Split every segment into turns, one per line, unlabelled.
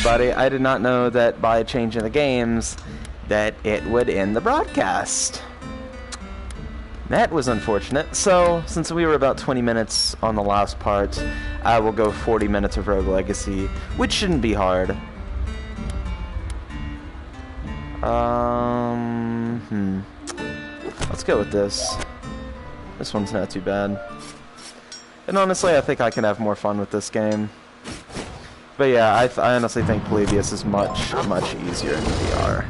everybody. I did not know that by changing the games that it would end the broadcast. That was unfortunate. So, since we were about 20 minutes on the last part, I will go 40 minutes of Rogue Legacy, which shouldn't be hard. Let's go with this. This one's not too bad. And honestly, I think I can have more fun with this game. But yeah, I honestly think Polybius is much, much easier in VR.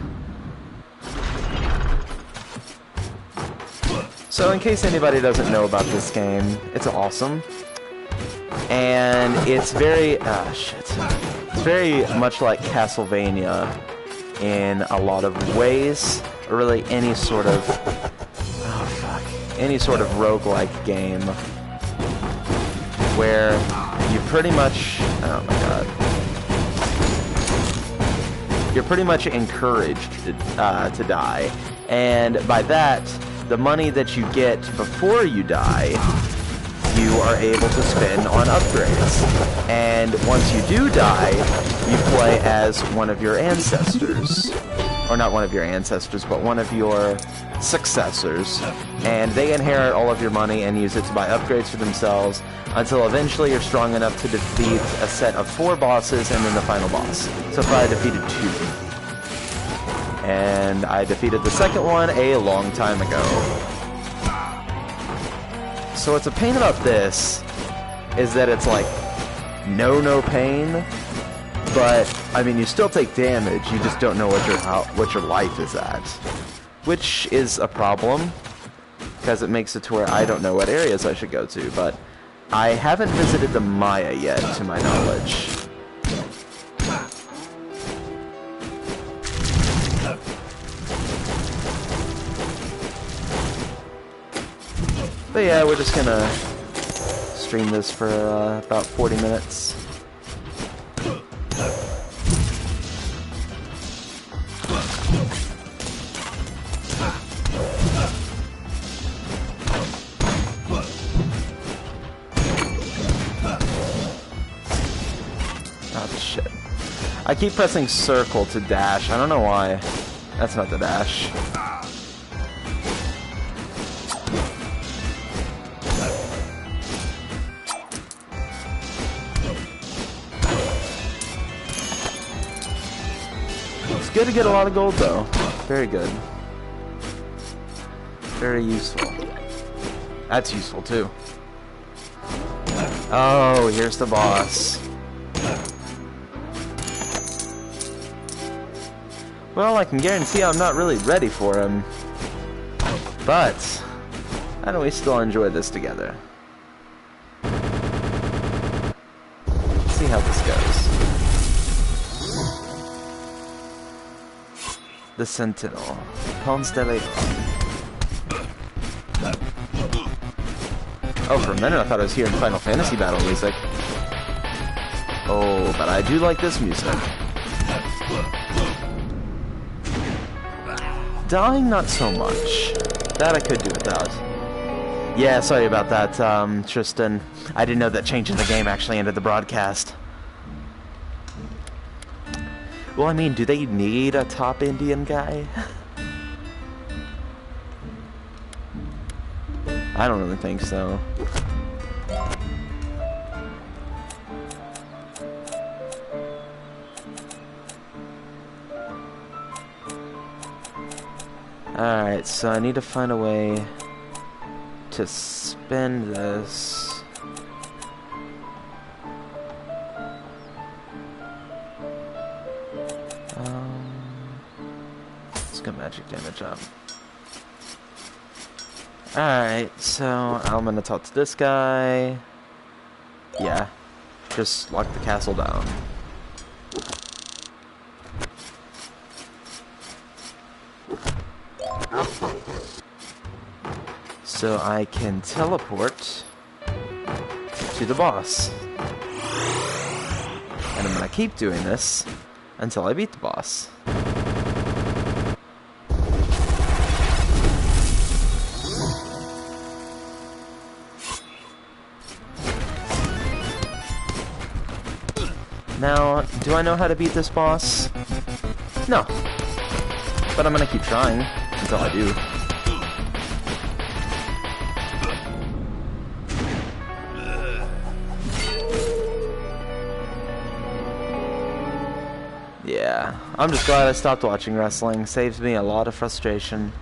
So in case anybody doesn't know about this game, it's awesome. And it's very, it's very much like Castlevania in a lot of ways. Or really any sort of, any sort of roguelike game. Where you pretty much, oh my god. You're pretty much encouraged to die. And by that, the money that you get before you die, you are able to spend on upgrades. And once you do die, you play as one of your ancestors. Or not one of your ancestors, but one of your successors. And they inherit all of your money and use it to buy upgrades for themselves until eventually you're strong enough to defeat a set of 4 bosses and then the final boss. So far I defeated 2. And I defeated the second one a long time ago. So what's a pain about this is that it's like no pain, but I mean you still take damage, you just don't know what your life is at. Which is a problem, because it makes it to where I don't know what areas I should go to, but I haven't visited the Maya yet, to my knowledge. But yeah, we're just gonna stream this for about 40 minutes. Oh shit. I keep pressing circle to dash. I don't know why. That's not the dash. It's good to get a lot of gold though. Very good. Very useful. That's useful too. Oh, here's the boss. Well, I can guarantee I'm not really ready for him. But, how do we still enjoy this together? Let's see how this goes. The Sentinel. Ponce de Leon. Oh, for a minute I thought I was hearing Final Fantasy battle music. Oh, but I do like this music. Dying, not so much. That I could do without. Yeah, sorry about that, Tristan. I didn't know that changing the game actually ended the broadcast. Well, I mean, do they need a top Indian guy? I don't really think so. Alright, so I need to find a way to spend this. Let's go magic damage up. Alright, so I'm gonna talk to this guy. Yeah, just lock the castle down. So I can teleport to the boss. And I'm gonna keep doing this until I beat the boss. Now, Do I know how to beat this boss? No. But I'm gonna keep trying until I do. Yeah, I'm just glad I stopped watching wrestling. Saves me a lot of frustration.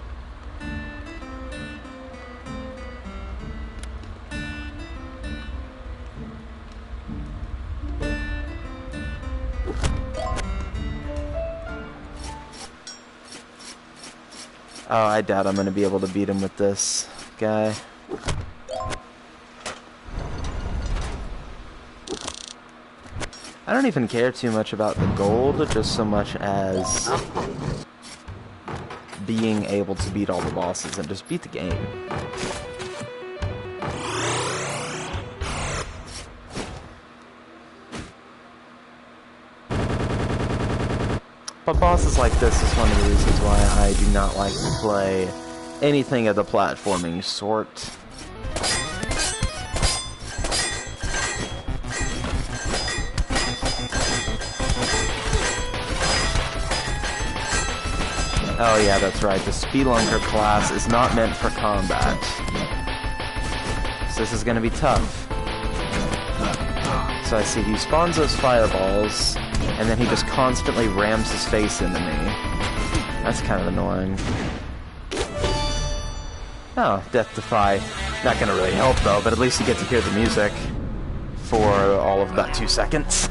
Oh, I doubt I'm going to be able to beat him with this guy. I don't even care too much about the gold, just so much as being able to beat all the bosses and just beat the game. But bosses like this is one of the reasons why I do not like to play anything of the platforming sort. Oh yeah, that's right, the Spelunker class is not meant for combat. So this is gonna be tough. So I see he spawns those fireballs, and then he just constantly rams his face into me. That's kind of annoying. Oh, Death Defy. Not gonna really help though, but at least you get to hear the music for all of about 2 seconds.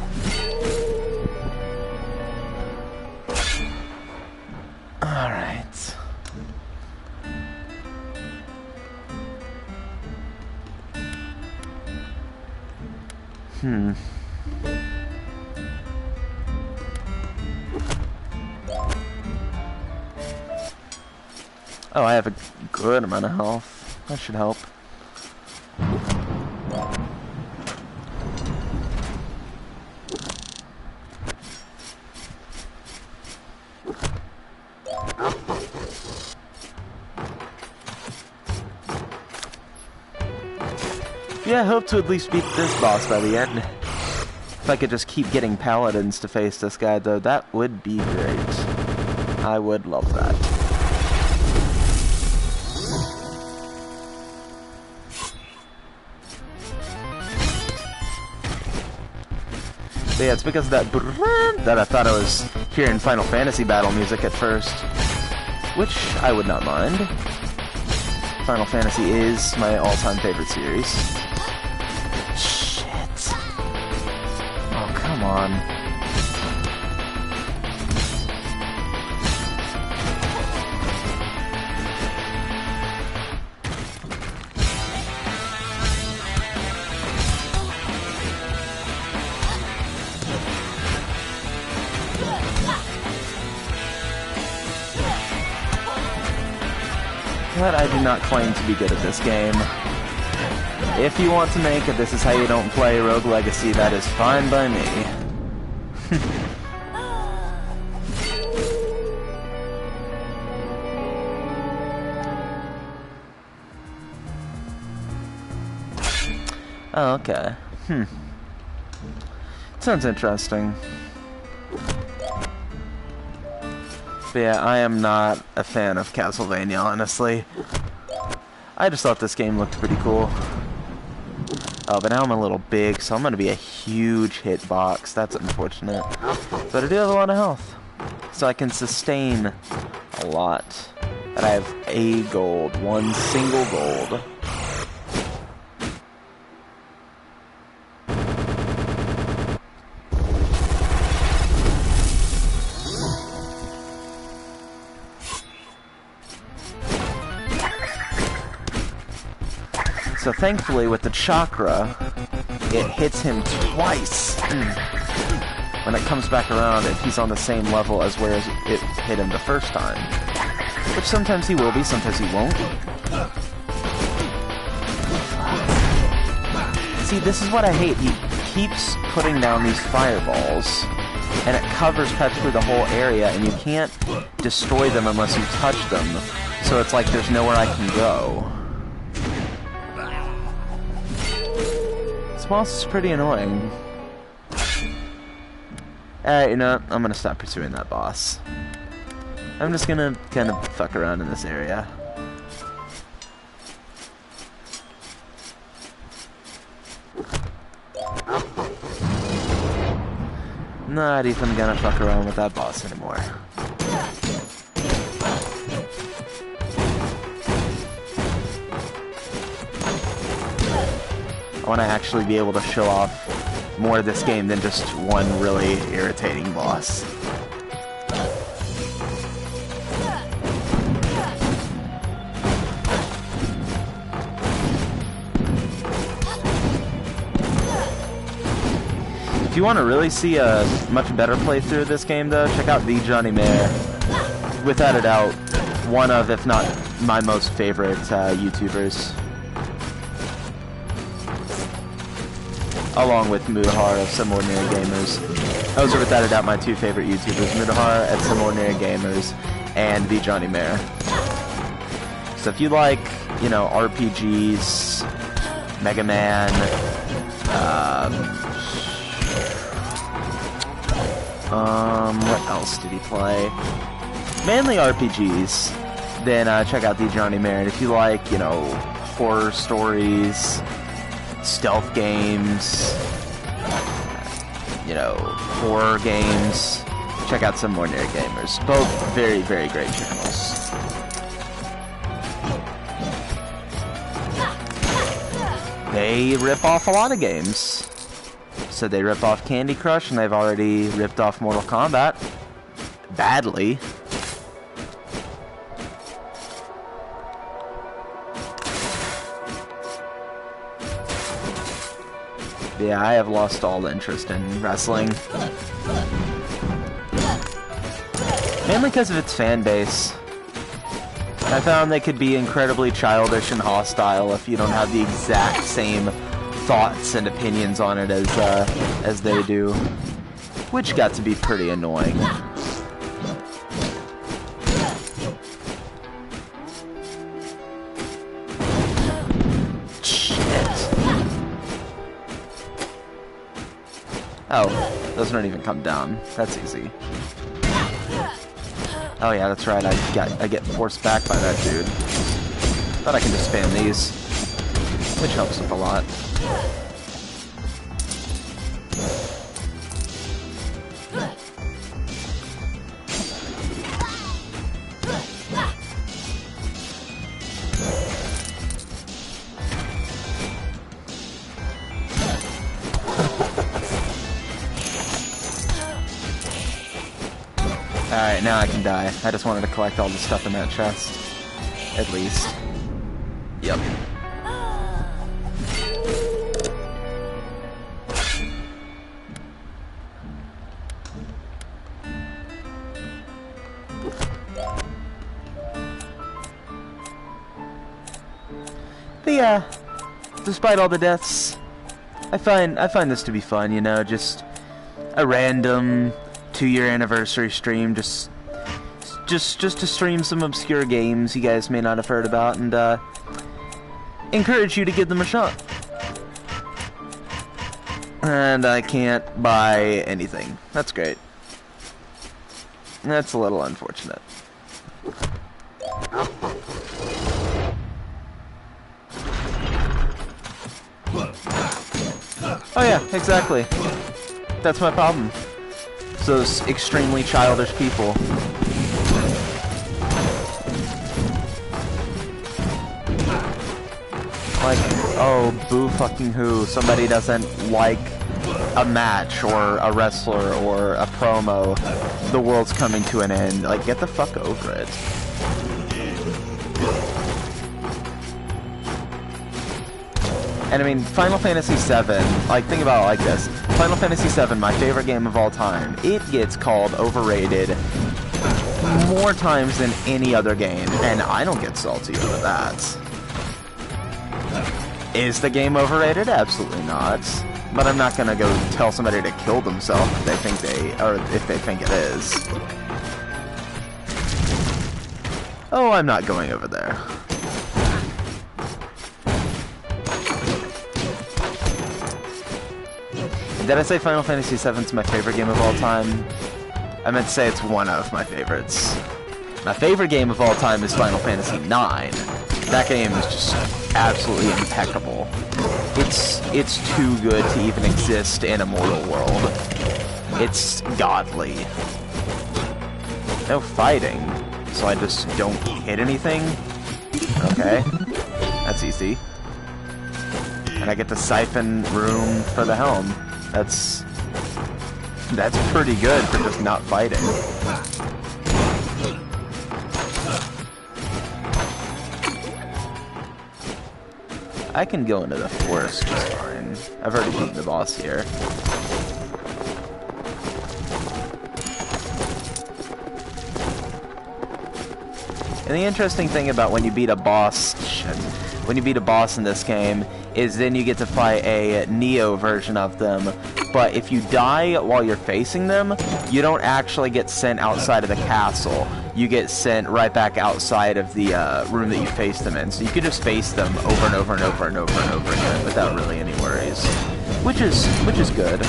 Alright. Oh, I have a good amount of health. That should help. Yeah, I hope to at least beat this boss by the end. If I could just keep getting paladins to face this guy, though, that would be great. I would love that. But yeah, it's because of that I thought I was hearing Final Fantasy battle music at first, which I would not mind. Final Fantasy is my all-time favorite series. Shit. Oh, come on. But I do not claim to be good at this game. If you want to make it This Is How You Don't Play Rogue Legacy, that is fine by me. Oh, okay. Sounds interesting. But yeah, I am not a fan of Castlevania, honestly. I just thought this game looked pretty cool. Oh, but now I'm a little big, so I'm going to be a huge hitbox. That's unfortunate. But I do have a lot of health, so I can sustain a lot. And I have a gold, 1 single gold. So thankfully, with the chakra, it hits him twice when it comes back around if he's on the same level as where it hit him the first time. Which sometimes he will be, sometimes he won't. See, this is what I hate. He keeps putting down these fireballs, and it covers practically the whole area, and you can't destroy them unless you touch them. So it's like there's nowhere I can go. This boss is pretty annoying. Alright, you know what? I'm gonna stop pursuing that boss. I'm just gonna kind of fuck around in this area. Not even gonna fuck around with that boss anymore. I want to actually be able to show off more of this game than just one really irritating boss. If you want to really see a much better playthrough of this game, though, check out the Johnny Mayer. Without a doubt, one of, if not my most favorite YouTubers. Along with Mudahar of Some Ordinary Gamers. Those are without a doubt my two favorite YouTubers, Mudahar at Some Ordinary Gamers and the Johnny Mayer. So if you like, you know, RPGs, Mega Man, what else did he play? Mainly RPGs. Then check out the Johnny Mayer. And if you like, you know, horror stories, stealth games, you know, horror games, check out Some Ordinary Gamers. Both very, very great channels. They rip off a lot of games. So they rip off Candy Crush, and they've already ripped off Mortal Kombat. Badly. Yeah, I have lost all interest in wrestling. Mainly because of its fan base. I found they could be incredibly childish and hostile if you don't have the exact same thoughts and opinions on it as they do, which got to be pretty annoying. Oh, those don't even come down. That's easy. Oh yeah, that's right. I get forced back by that dude. Thought I can just spam these, which helps with a lot. Alright, now I can die. I just wanted to collect all the stuff in that chest. At least. Yep. But yeah, despite all the deaths, I find this to be fun, you know, just a random 2-year anniversary stream, just to stream some obscure games you guys may not have heard about, and encourage you to give them a shot. And I can't buy anything. That's great. That's a little unfortunate. Oh yeah, exactly. That's my problem. Those extremely childish people. Like, oh, boo fucking who. Somebody doesn't like a match or a wrestler or a promo. The world's coming to an end. Like, get the fuck over it. And I mean, Final Fantasy VII, like, think about it like this. Final Fantasy VII, my favorite game of all time, it gets called overrated more times than any other game, and I don't get salty over that. Is the game overrated? Absolutely not. But I'm not gonna go tell somebody to kill themselves if they think it is. Oh, I'm not going over there. Did I say Final Fantasy VII is my favorite game of all time? I meant to say it's one of my favorites. My favorite game of all time is Final Fantasy IX. That game is just absolutely impeccable. It's too good to even exist in a mortal world. It's godly. No fighting, so I just don't hit anything? Okay, that's easy. And I get to siphon room for the helm. That's pretty good for just not fighting. I can go into the forest just fine. I've already beaten the boss here. And the interesting thing about when you beat a boss, when you beat a boss in this game, is then you get to fight a Neo version of them. But if you die while you're facing them, you don't actually get sent outside of the castle. You get sent right back outside of the room that you faced them in. So you can just face them over and over and over and over and over again without really any worries, which is good.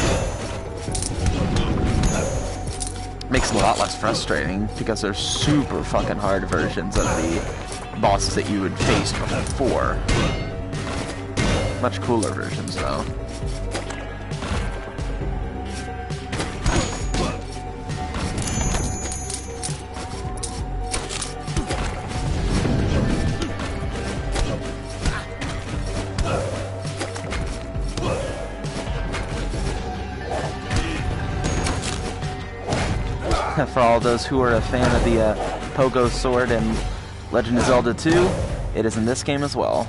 Makes it a lot less frustrating because they're super fucking hard versions of the bosses that you would face before. Much cooler versions though. For all those who are a fan of the Pogo Sword and Legend of Zelda 2, it is in this game as well.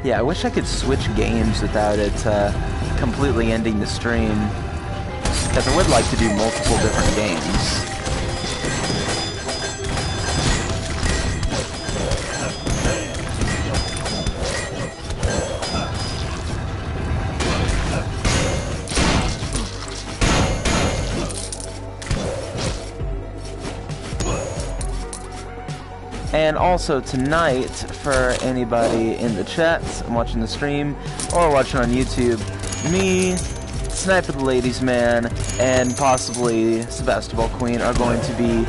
Yeah, I wish I could switch games without it completely ending the stream, because I would like to do multiple different games. And also tonight, for anybody in the chat watching the stream or watching on YouTube, me, Sniper the Ladies Man, and possibly Sebastopol Queen are going to be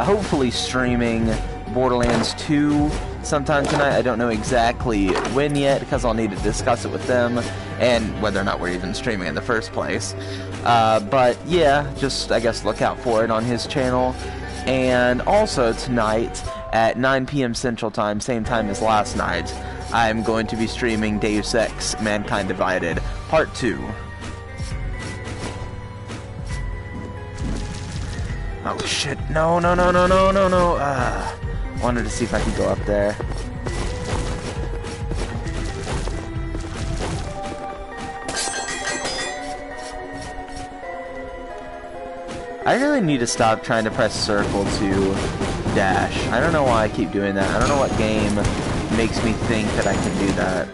hopefully streaming Borderlands 2 sometime tonight. I don't know exactly when yet because I'll need to discuss it with them and whether or not we're even streaming in the first place. But yeah, just I guess look out for it on his channel. And also tonight at 9 p.m. Central Time, same time as last night, I'm going to be streaming Deus Ex: Mankind Divided Part 2. Oh shit, no. Wanted to see if I could go up there. I really need to stop trying to press circle to dash. I don't know why I keep doing that. I don't know what game makes me think that I can do that.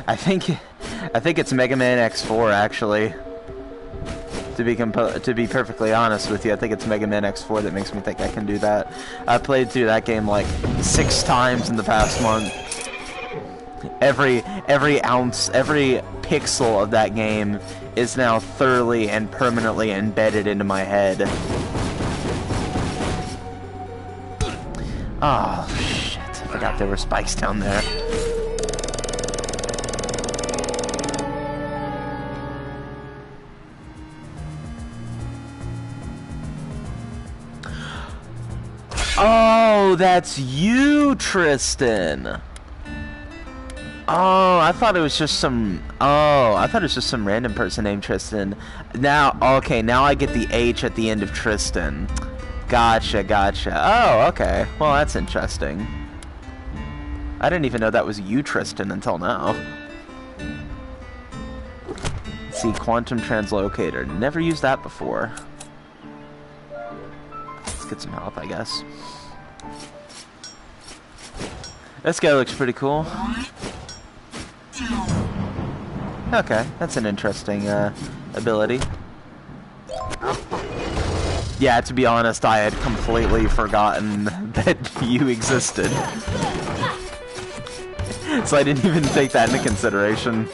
I think it's Mega Man X4 actually. To be perfectly honest with you, I think it's Mega Man X4 that makes me think I can do that. I played through that game like 6 times in the past month. Every ounce, every pixel of that game is now thoroughly and permanently embedded into my head. Oh shit, I forgot there were spikes down there. Oh, that's you, Tristan. Oh, I thought it was just some. Oh, I thought it was just some random person named Tristan. Now, okay, now I get the H at the end of Tristan. Gotcha. Oh, okay. Well, that's interesting. I didn't even know that was you, Tristan, until now. Let's see, quantum translocator. Never used that before. Let's get some help, I guess. This guy looks pretty cool. Okay, that's an interesting ability. Yeah, to be honest, I had completely forgotten that you existed. So I didn't even take that into consideration.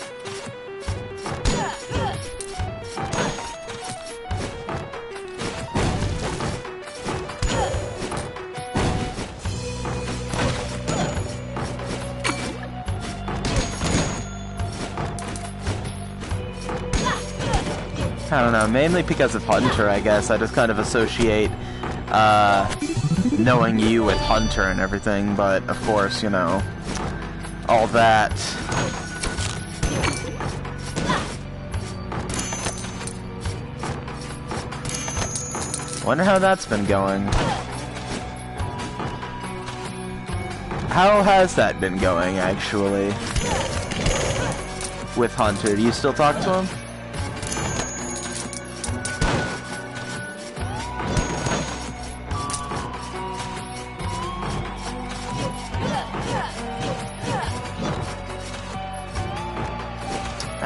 I don't know, mainly because of Hunter, I guess. I just kind of associate knowing you with Hunter and everything, but of course, you know, all that. Wonder how that's been going. How has that been going, actually? With Hunter, do you still talk to him?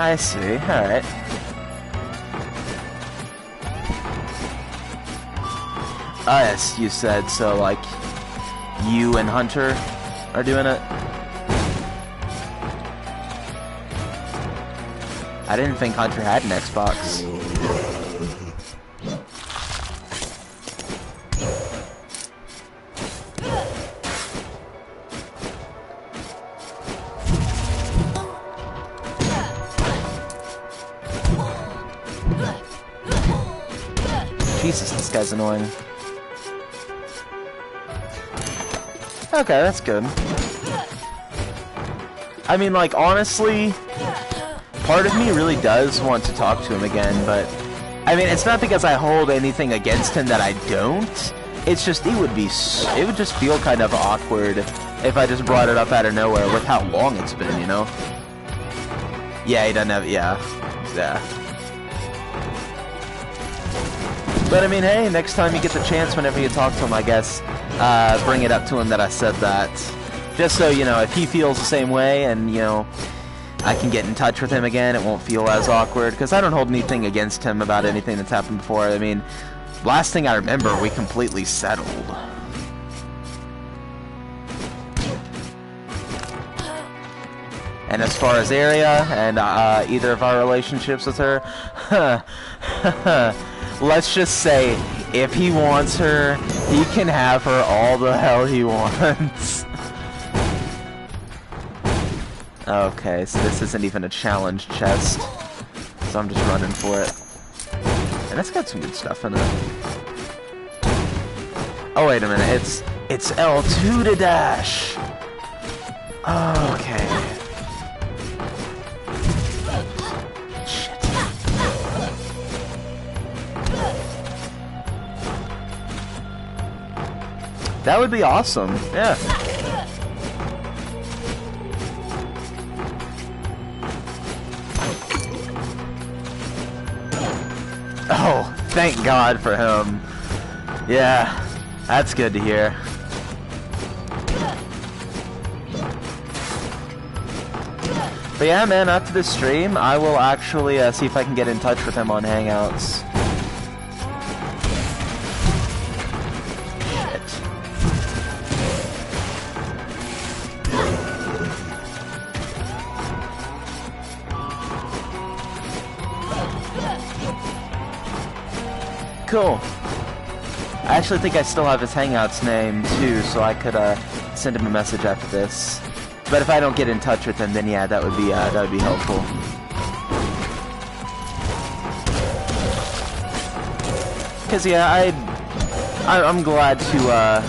I see, alright. Yes, you said, so like, you and Hunter are doing it? I didn't think Hunter had an Xbox. Jesus, this guy's annoying. Okay, that's good. I mean, like, honestly, part of me really does want to talk to him again, but I mean, it's not because I hold anything against him that I don't. It's just, it would just feel kind of awkward if I just brought it up out of nowhere with how long it's been, you know? Yeah, he doesn't have, yeah. But I mean, hey, next time you get the chance, whenever you talk to him, I guess, bring it up to him that I said that. Just so, you know, if he feels the same way and, you know, I can get in touch with him again, it won't feel as awkward. Because I don't hold anything against him about anything that's happened before. I mean, last thing I remember, we completely settled. And as far as Arya and either of our relationships with her, let's just say, if he wants her, he can have her all the hell he wants. Okay, so this isn't even a challenge chest, so I'm just running for it. And it's got some good stuff in it. Oh, wait a minute, it's L2 to dash! Okay. That would be awesome, yeah. Oh, thank God for him. Yeah, that's good to hear. But yeah, man, after this stream, I will actually see if I can get in touch with him on Hangouts. Cool. I actually think I still have his Hangouts name too, so I could send him a message after this. But if I don't get in touch with him, then yeah, that would be helpful. Cause yeah, I'm glad to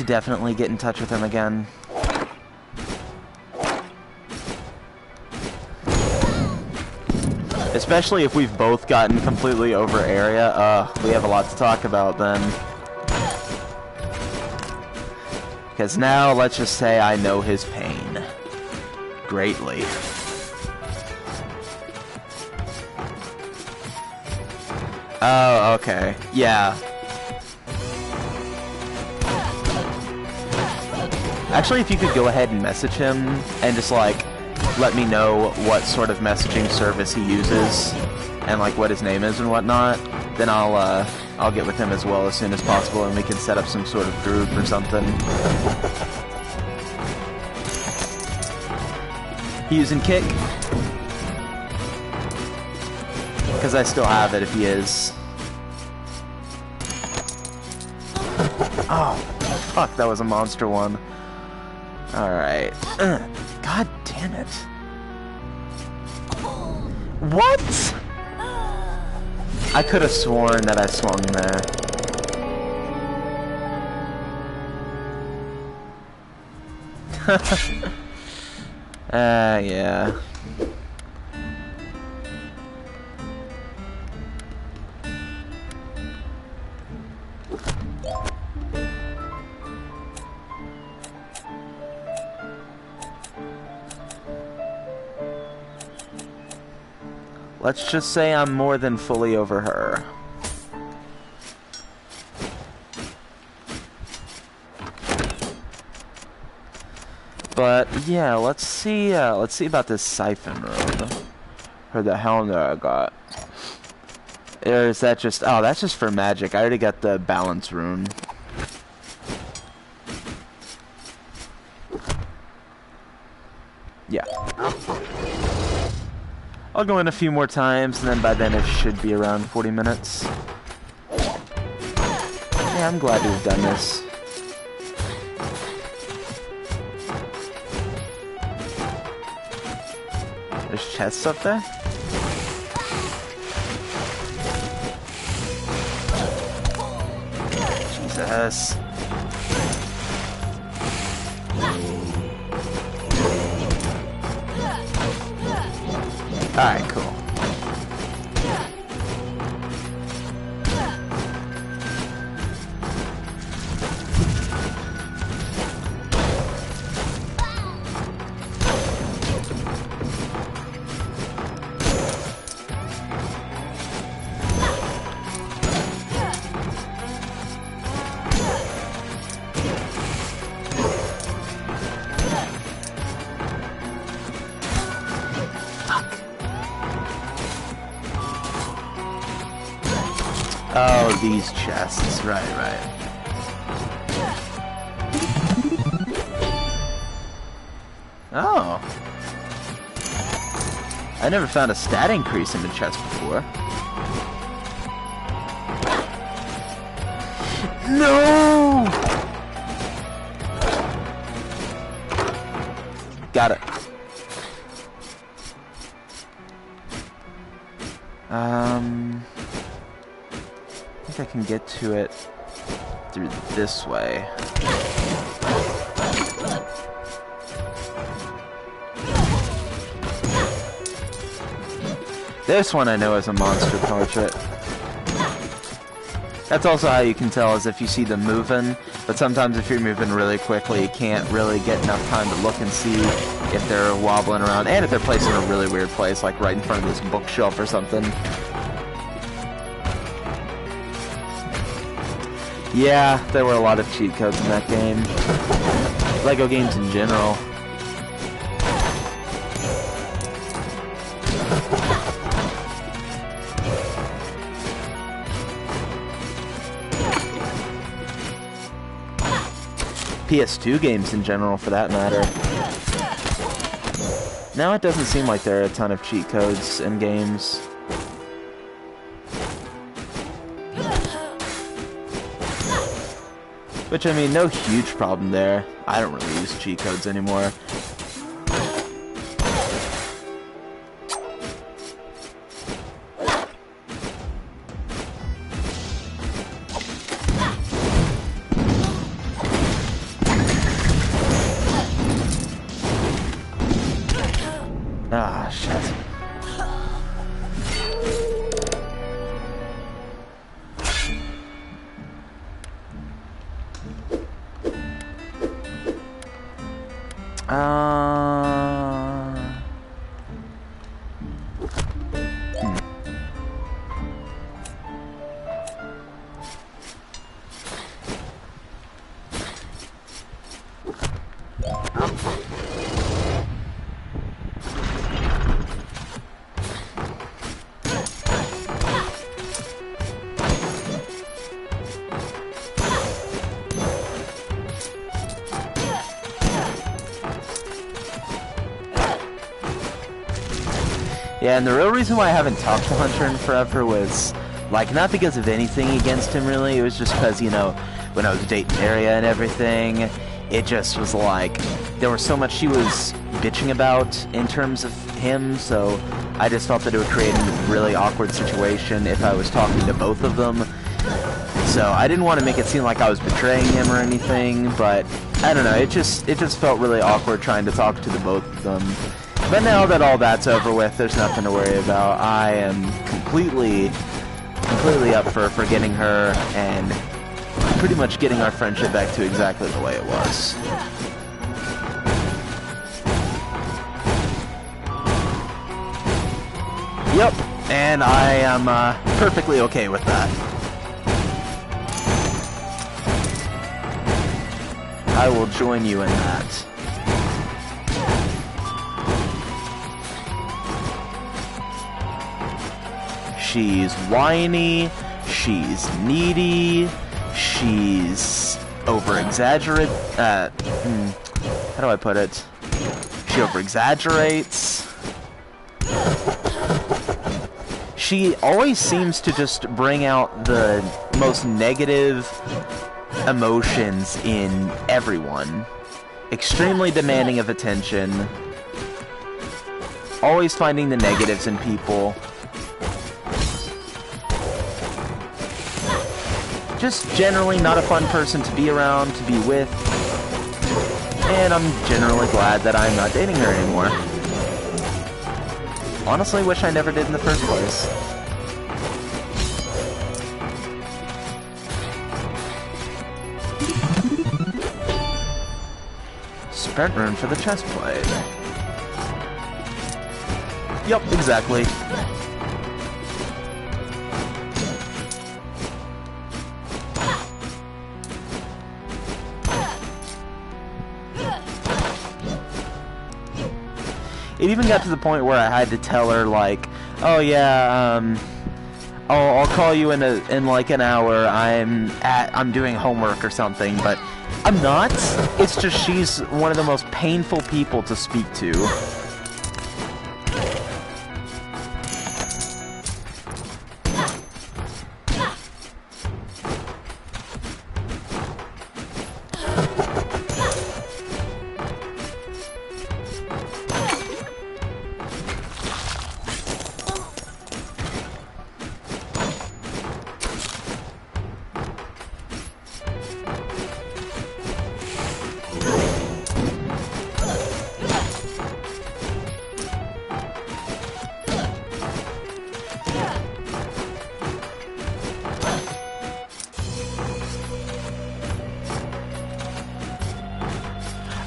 definitely get in touch with him again. Especially if we've both gotten completely over Arya, we have a lot to talk about then. Because now, let's just say I know his pain. Greatly. Oh, okay. Yeah. Actually, if you could go ahead and message him and just like let me know what sort of messaging service he uses and like what his name is and whatnot, then I'll get with him as well as soon as possible, and we can set up some sort of group or something. He using Kick? Because I still have it if he is. Oh, fuck, that was a monster one. Alright. God damn it. What? I could have sworn that I swung there. Yeah. Let's just say I'm more than fully over her. But yeah, let's see about this siphon room. Or the helmet I got. Or is that just, oh, that's just for magic. I already got the balance rune. Yeah. I'll go in a few more times, and then by then it should be around 40 minutes. Yeah, I'm glad we've done this. There's chests up there? Jesus. Alright, cool. Oh, these chests. Right. Oh. I never found a stat increase in the chest before. No! Got it. I can get to it through this way. This one I know is a monster portrait. That's also how you can tell, is if you see them moving, but sometimes if you're moving really quickly, you can't really get enough time to look and see if they're wobbling around, and if they're placed in a really weird place, like right in front of this bookshelf or something. Yeah, there were a lot of cheat codes in that game. Lego games in general. PS2 games in general, for that matter. Now it doesn't seem like there are a ton of cheat codes in games. Which, I mean, no huge problem there. I don't really use cheat codes anymore. Ah, shit. Yeah, and the real reason why I haven't talked to Hunter in forever was, like, not because of anything against him, really. It was just because, you know, when I was dating area and everything, it just was like, there was so much she was bitching about in terms of him, so I just felt that it would create a really awkward situation if I was talking to both of them. So I didn't want to make it seem like I was betraying him or anything, but I don't know, it just felt really awkward trying to talk to the both of them. But now that all that's over with, there's nothing to worry about. I am completely up for forgetting her and pretty much getting our friendship back to exactly the way it was. Yep, and I am perfectly okay with that. I will join you in that. She's whiny, she's needy, she's over-exaggerate, how do I put it? She over-exaggerates. She always seems to just bring out the most negative emotions in everyone. Extremely demanding of attention. Always finding the negatives in people. Just generally not a fun person to be around, to be with. And I'm generally glad that I'm not dating her anymore. Honestly, wish I never did in the first place. Sprint rune for the chest plate. Yup, exactly. It even got to the point where I had to tell her, like, oh yeah, I'll call you in like an hour. I'm doing homework or something, but I'm not. It's just she's one of the most painful people to speak to.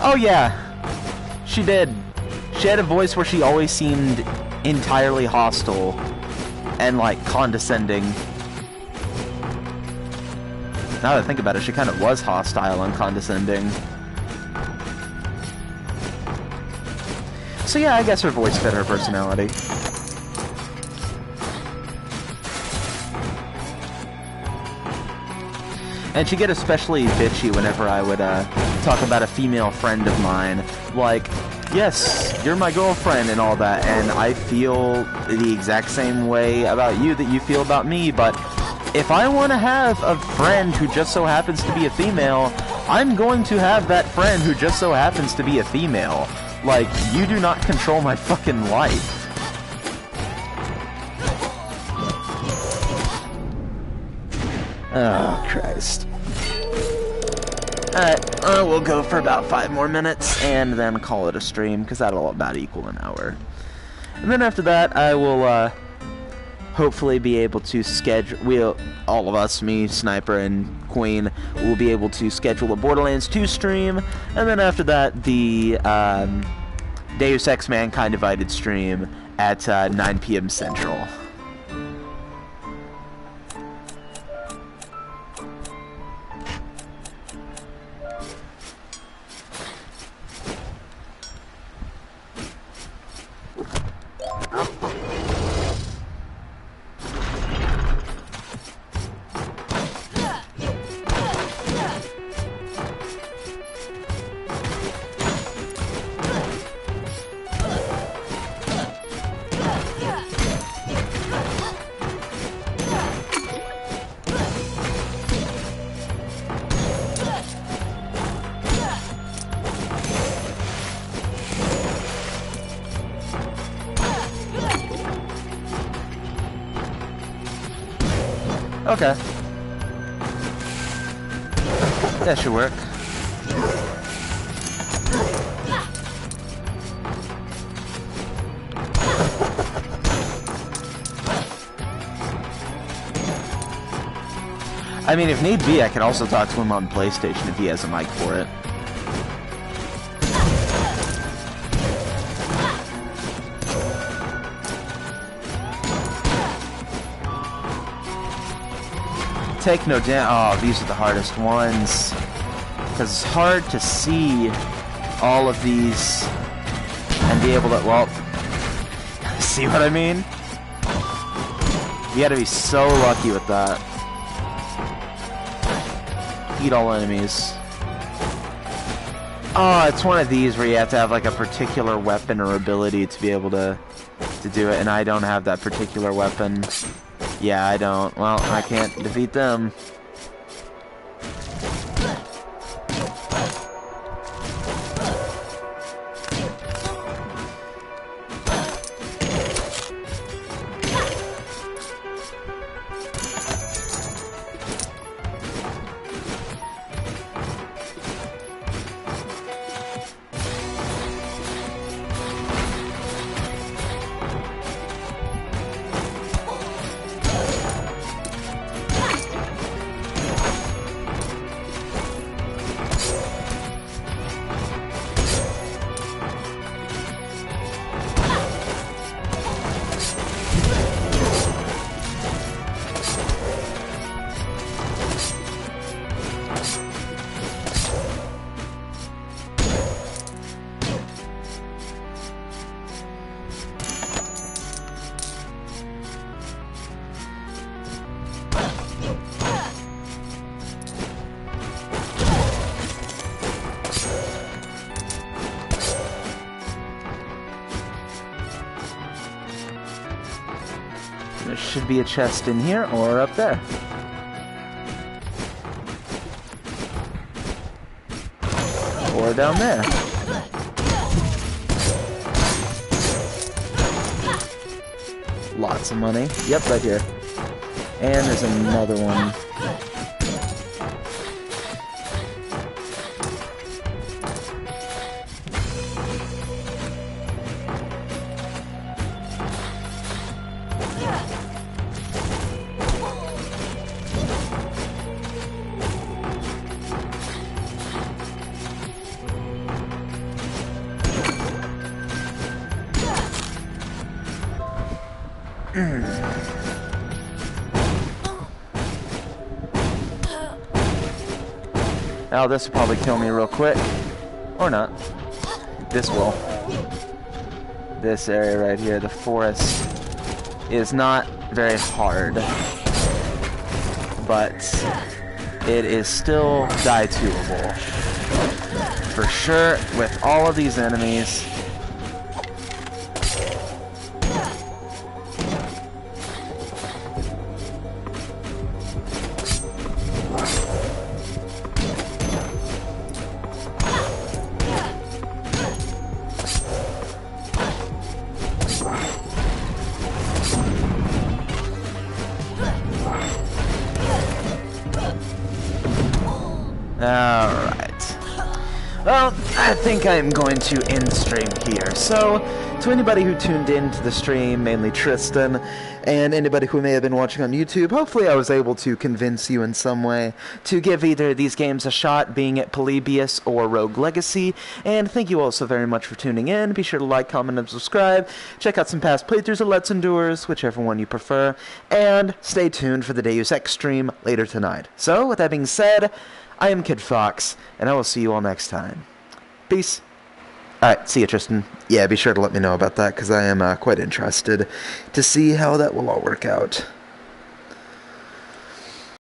Oh yeah, she did. She had a voice where she always seemed entirely hostile and, like, condescending. Now that I think about it, she kind of was hostile and condescending. So yeah, I guess her voice fit her personality. And she'd get especially bitchy whenever I would talk about a female friend of mine. Like, yes, you're my girlfriend and all that, and I feel the exact same way about you that you feel about me, but if I want to have a friend who just so happens to be a female, I'm going to have that friend who just so happens to be a female. Like, you do not control my fucking life. Oh, Christ. Alright, we'll go for about 5 more minutes, and then call it a stream, because that'll about equal an hour. And then after that, I will, hopefully be able to schedule, all of us, me, Sniper, and Queen, will be able to schedule a Borderlands 2 stream, and then after that, the, Deus Ex Mankind Divided stream at, 9 p.m. Central. Okay. That should work. I mean, if need be, I can also talk to him on PlayStation if he has a mic for it. Take no damage. Oh, these are the hardest ones. Because it's hard to see all of these and be able to, well, see what I mean? You gotta be so lucky with that. Eat all enemies. Oh, it's one of these where you have to have like a particular weapon or ability to be able to do it, and I don't have that particular weapon. Yeah, I don't. Well, I can't defeat them. There should be a chest in here or up there. Or down there. Lots of money. Yep, right here. And there's another one. Now this will probably kill me real quick. Or not. This will. This area right here, the forest, is not very hard. But it is still die-toable. For sure, with all of these enemies. Alright. Well, I think I'm going to end stream here. So, to anybody who tuned in to the stream, mainly Tristan, and anybody who may have been watching on YouTube, hopefully I was able to convince you in some way to give either of these games a shot, being it Polybius or Rogue Legacy. And thank you all so very much for tuning in. Be sure to like, comment, and subscribe. Check out some past playthroughs of Let's Endures, whichever one you prefer. And stay tuned for the Deus Ex stream later tonight. So, with that being said, I am Kid Fox, and I will see you all next time. Peace. Alright, see you, Tristan. Yeah, be sure to let me know about that, because I am quite interested to see how that will all work out.